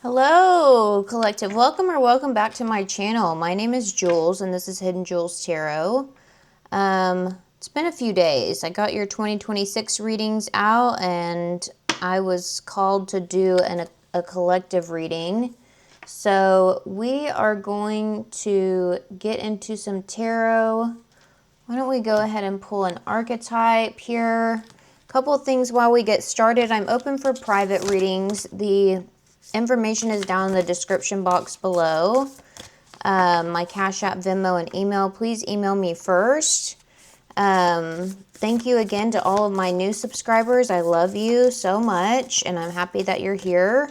Hello, collective. Welcome back to my channel. My name is Jules, and this is Hidden Jules Tarot. It's been a few days. I got your 2026 readings out, and I was called to do a collective reading. So we are going to get into some tarot. Why don't we go ahead and pull an archetype here? A couple of things while we get started. I'm open for private readings. The information is down in the description box below. My Cash App, Venmo, and email. Please email me first. Thank you again to all of my new subscribers. I love you so much, and I'm happy that you're here.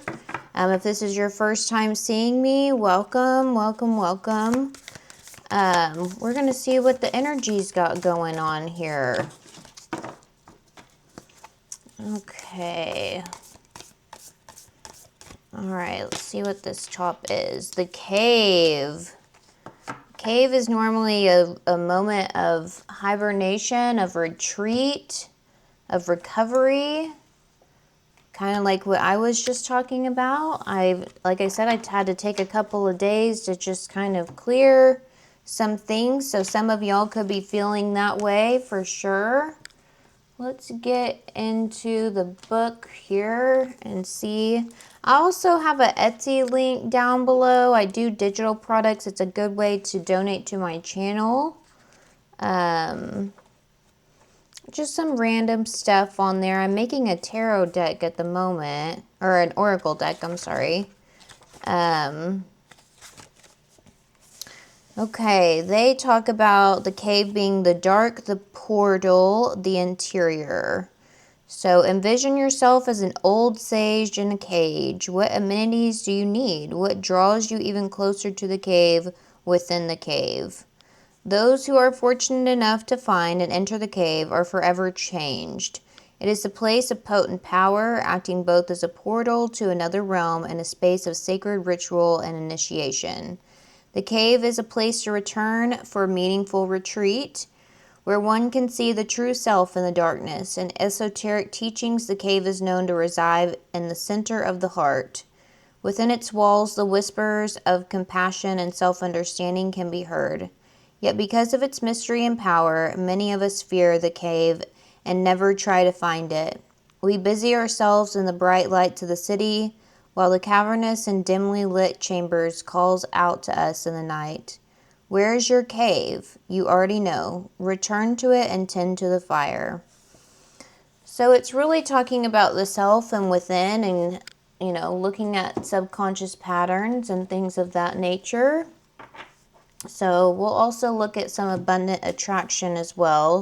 If this is your first time seeing me, welcome. We're going to see what the energy's got going on here. Okay. All right, let's see what this top is. The cave. Cave is normally a moment of hibernation, of retreat, of recovery. Kind of like what I was just talking about. Like I said, I had to take a couple of days to just kind of clear some things. So some of y'all could be feeling that way for sure. Let's get into the book here and see. I also have an Etsy link down below. I do digital products. It's a good way to donate to my channel. Just some random stuff on there. I'm making a tarot deck at the moment, or an oracle deck, I'm sorry. Okay, they talk about the cave being the dark, the portal, the interior. So envision yourself as an old sage in a cage. What amenities do you need? What draws you even closer to the cave within the cave? Those who are fortunate enough to find and enter the cave are forever changed. It is a place of potent power, acting both as a portal to another realm and a space of sacred ritual and initiation. The cave is a place to return for meaningful retreat, where one can see the true self in the darkness. In esoteric teachings, the cave is known to reside in the center of the heart. Within its walls, the whispers of compassion and self-understanding can be heard. Yet because of its mystery and power, many of us fear the cave and never try to find it. We busy ourselves in the bright lights of the city, while the cavernous and dimly lit chambers calls out to us in the night. Where is your cave? You already know. Return to it and tend to the fire. So it's really talking about the self and within, and, looking at subconscious patterns and things of that nature. So we'll also look at some abundant attraction as well.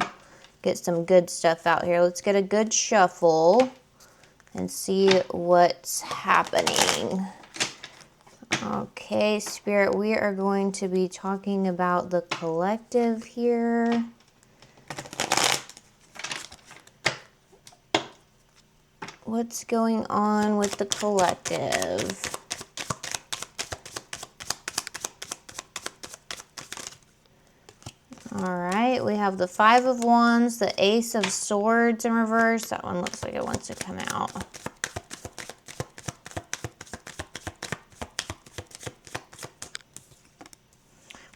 Get some good stuff out here. Let's get a good shuffle and see what's happening. Okay, Spirit, we are going to be talking about the collective here. What's going on with the collective? All right, we have the Five of Wands, the Ace of Swords in reverse. That one looks like it wants to come out.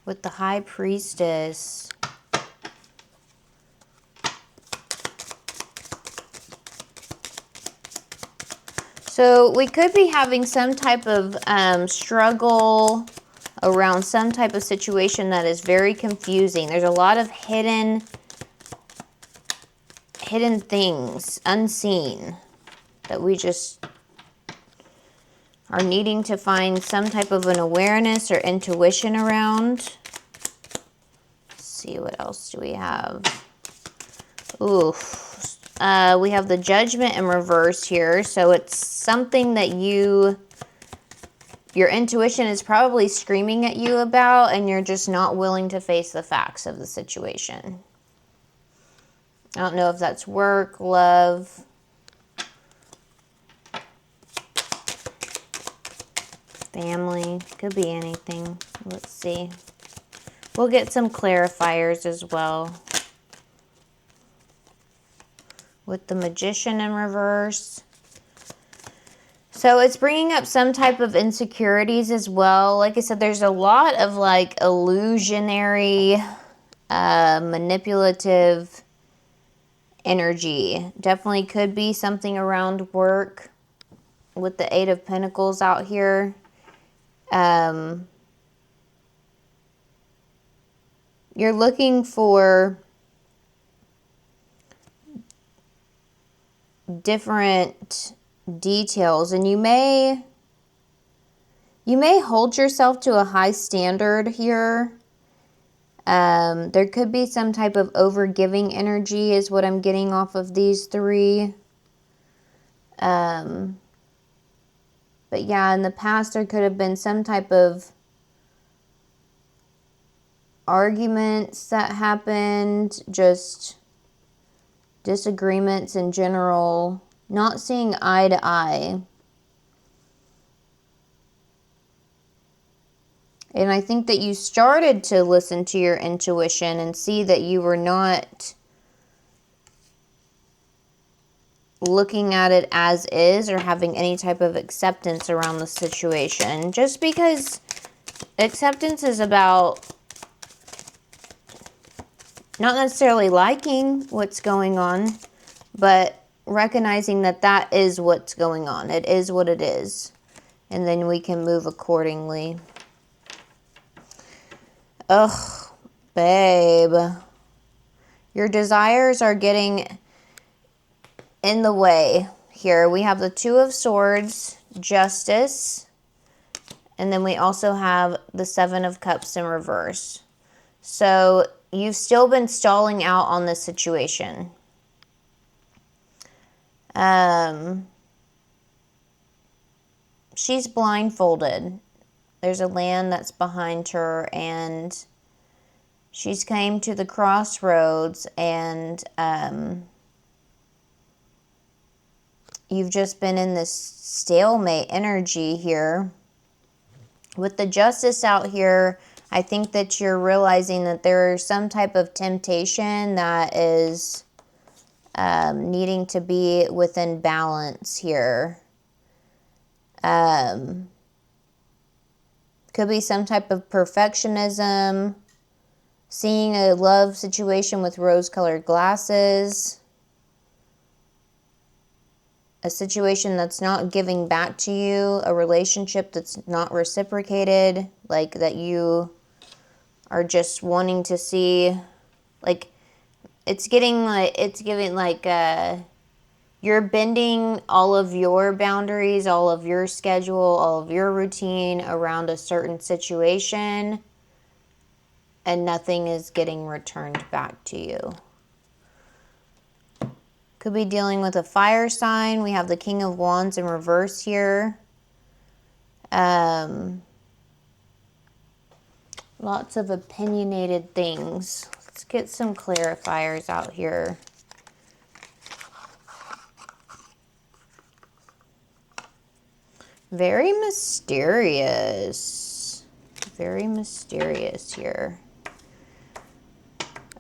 With the High Priestess. So we could be having some type of struggle around some type of situation that is very confusing. There's a lot of hidden things, unseen, that we just are needing to find some type of an awareness or intuition around. Let's see, what else do we have? Oof. We have the Judgment in reverse here. So it's something that your intuition is probably screaming at you about, and you're just not willing to face the facts of the situation. I don't know if that's work, love, family, could be anything. Let's see. We'll get some clarifiers as well. With the Magician in reverse. So it's bringing up some type of insecurities as well. Like I said, there's a lot of like illusionary, manipulative energy. Definitely could be something around work with the Eight of Pentacles out here. You're looking for different details, and you may hold yourself to a high standard here. There could be some type of overgiving energy is what I'm getting off of these three. But yeah, in the past there could have been some type of arguments that happened, just disagreements in general, not seeing eye to eye. And I think that you started to listen to your intuition and see that you were not looking at it as is or having any type of acceptance around the situation. Just because acceptance is about not necessarily liking what's going on, but recognizing that that is what's going on. It is what it is. And then we can move accordingly. Ugh, babe. Your desires are getting in the way here. We have the Two of Swords, Justice, and then we also have the Seven of Cups in reverse. So you've still been stalling out on this situation. She's blindfolded. There's a land that's behind her, and she's came to the crossroads, and you've just been in this stalemate energy here. With the Justice out here, I think that you're realizing that there's some type of temptation that is needing to be within balance here. Could be some type of perfectionism, seeing a love situation with rose-colored glasses, a situation that's not giving back to you, a relationship that's not reciprocated, like that you are just wanting to see, like it's giving like you're bending all of your boundaries, all of your schedule, all of your routine around a certain situation, and nothing is getting returned back to you. Could be dealing with a fire sign. We have the King of Wands in reverse here. Lots of opinionated things. Let's get some clarifiers out here. Very mysterious. Very mysterious here.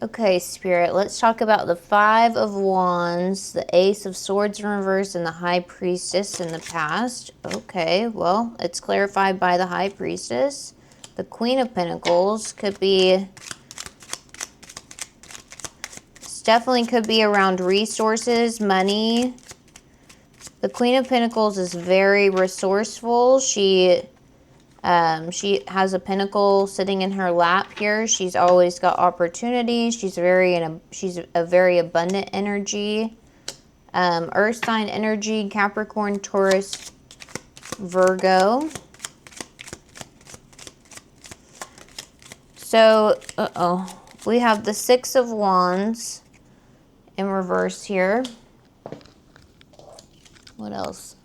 Okay, Spirit, let's talk about the Five of Wands, the Ace of Swords in reverse, and the High Priestess in the past. Okay, well, it's clarified by the High Priestess. The Queen of Pentacles could be... This definitely could be around resources, money. The Queen of Pentacles is very resourceful. She has a pentacle sitting in her lap here. She's always got opportunities. She's a very abundant energy. Earth sign energy, Capricorn, Taurus, Virgo. So, we have the Six of Wands in reverse here. What else?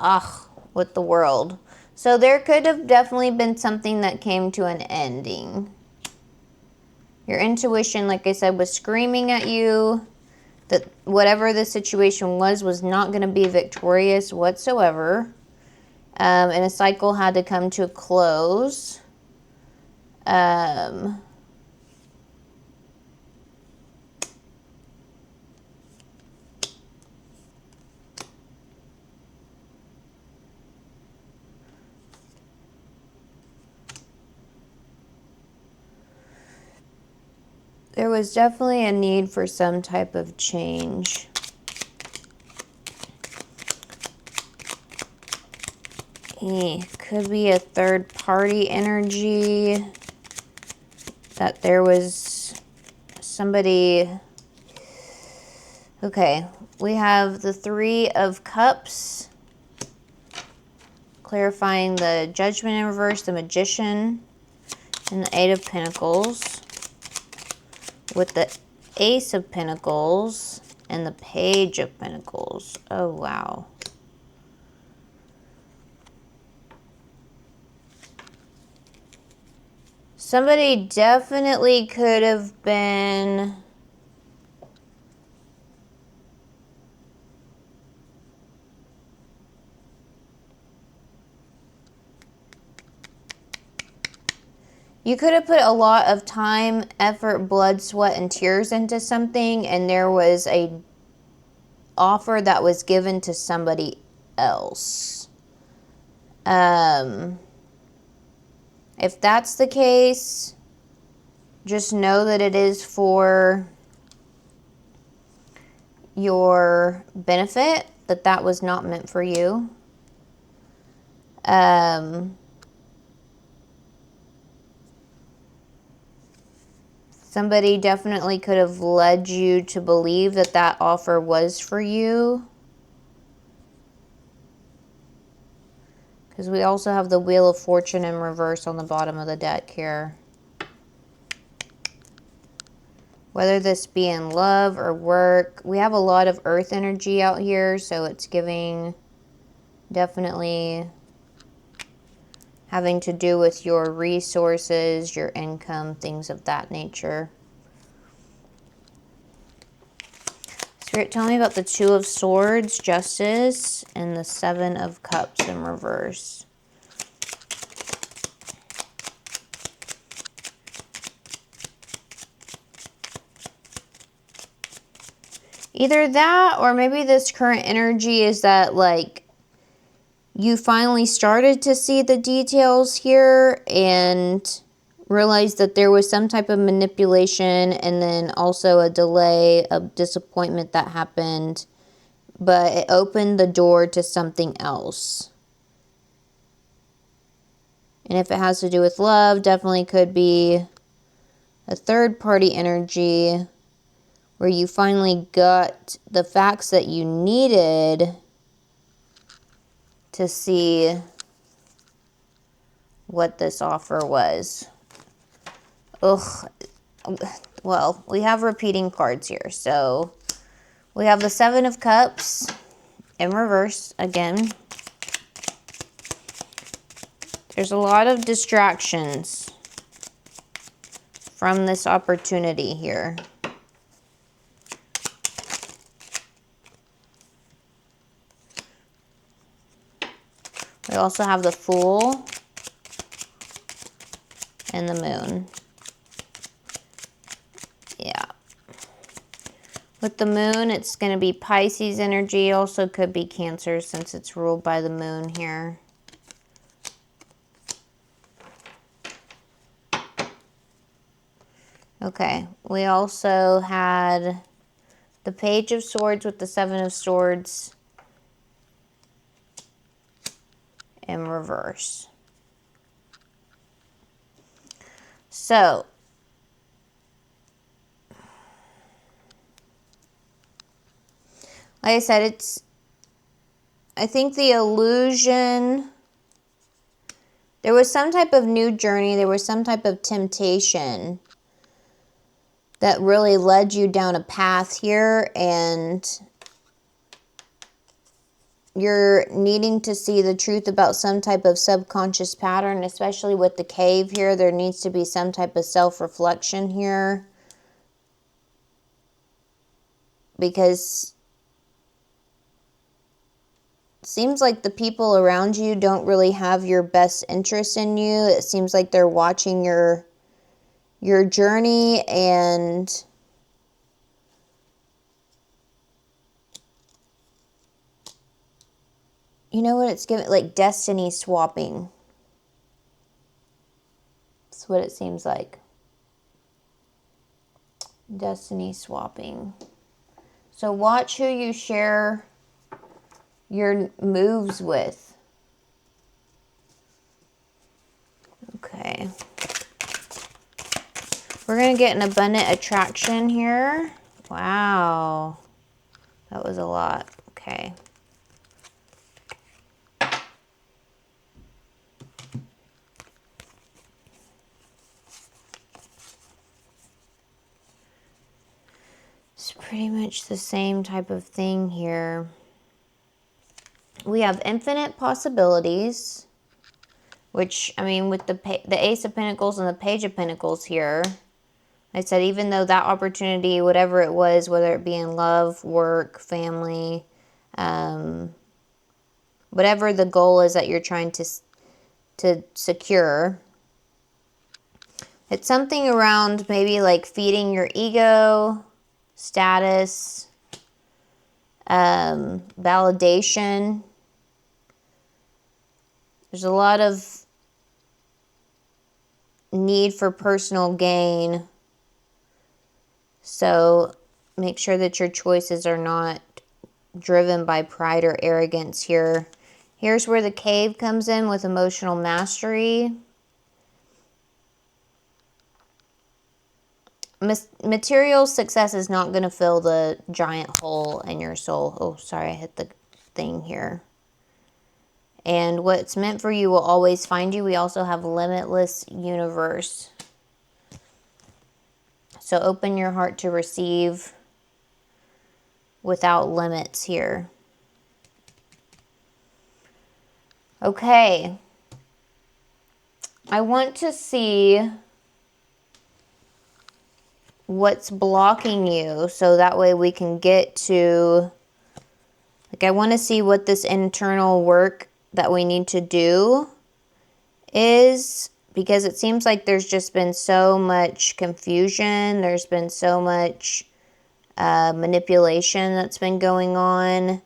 With the World. So there could have definitely been something that came to an ending. Your intuition, like I said, was screaming at you that whatever the situation was not going to be victorious whatsoever. And a cycle had to come to a close. There was definitely a need for some type of change. Could be a third party energy, that there was somebody. Okay, we have the Three of Cups, clarifying the Judgment in reverse, the Magician, and the Eight of Pentacles, with the Ace of Pentacles and the Page of Pentacles. Oh, wow. Somebody definitely could have been you could have put a lot of time, effort, blood, sweat, and tears into something, and there was a offer that was given to somebody else. If that's the case, just know that it is for your benefit, that was not meant for you. Somebody definitely could have led you to believe that offer was for you. Because we also have the Wheel of Fortune in reverse on the bottom of the deck here. Whether this be in love or work, we have a lot of earth energy out here, so it's giving definitely having to do with your resources, your income, things of that nature. Spirit, tell me about the Two of Swords, Justice, and the Seven of Cups in reverse. Either that, or maybe this current energy is that, like, you finally started to see the details here and realized that there was some type of manipulation and then also a delay, a disappointment that happened, but it opened the door to something else. And if it has to do with love, definitely could be a third party energy where you finally got the facts that you needed to see what this offer was. Ugh. Well, we have repeating cards here. So we have the Seven of Cups in reverse again. There's a lot of distractions from this opportunity here. We also have the Fool and the Moon. Yeah. With the Moon, it's going to be Pisces energy. Also could be Cancer since it's ruled by the Moon here. Okay. We also had the Page of Swords with the Seven of Swords in reverse. So, like I said, I think the illusion, there was some type of new journey, there was some type of temptation that really led you down a path here, and you're needing to see the truth about some type of subconscious pattern, especially with the Cave here. There needs to be some type of self-reflection here, because it seems like the people around you don't really have your best interest in you. It seems like they're watching your journey, and you know what it's giving? Like destiny swapping. That's what it seems like. Destiny swapping. So watch who you share your moves with. Okay. We're going to get an abundant attraction here. Wow. That was a lot. Okay. It's pretty much the same type of thing here. We have infinite possibilities, which, I mean, with the Ace of Pentacles and the Page of Pentacles here, I said even though that opportunity, whatever it was, whether it be in love, work, family, whatever the goal is that you're trying to secure, it's something around maybe like feeding your ego, status, validation. There's a lot of need for personal gain. So make sure that your choices are not driven by pride or arrogance here. Here's where the Cave comes in with emotional mastery. Material success is not going to fill the giant hole in your soul. Oh, sorry, I hit the thing here. And what's meant for you will always find you. We also have limitless universe. So open your heart to receive without limits here. Okay. I want to see what's blocking you so that way we can get to, like, I want to see what this internal work that we need to do is, because it seems like there's just been so much confusion. There's been so much manipulation that's been going on,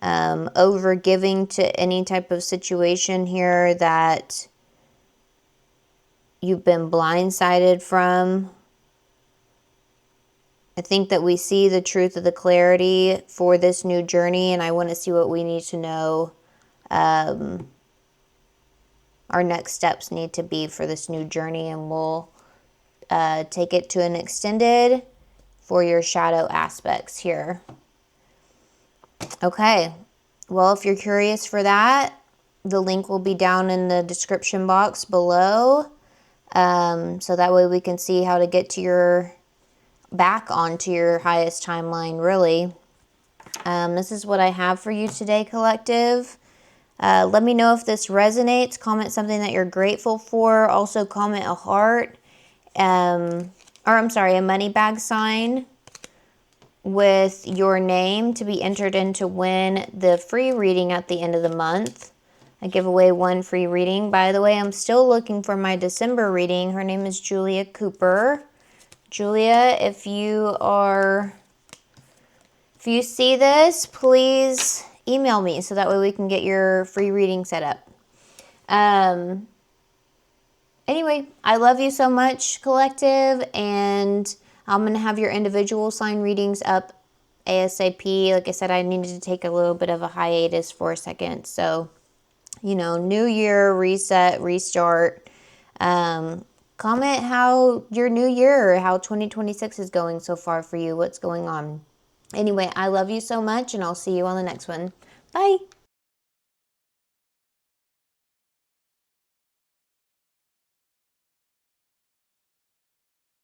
over giving to any type of situation here that you've been blindsided from. I think that we see the truth of the clarity for this new journey, and I want to see what we need to know. Our next steps need to be for this new journey, and we'll take it to an extended for your shadow aspects here. Okay, well, if you're curious for that, the link will be down in the description box below, so that way we can see how to get to your, back onto your highest timeline, really. This is what I have for you today, collective. Let me know if this resonates. Comment something that you're grateful for. Also comment a heart, or I'm sorry, a money bag sign with your name to be entered in to win the free reading at the end of the month. I give away one free reading. By the way, I'm still looking for my December reading. Her name is Julia Cooper. Julia, if you see this, please email me so that way we can get your free reading set up. Anyway, I love you so much, collective, and I'm going to have your individual sign readings up ASAP. Like I said, I needed to take a little bit of a hiatus for a second. So, you know, new year, reset, restart. Comment how your new year, how 2026 is going so far for you, what's going on. Anyway, I love you so much, and I'll see you on the next one. Bye.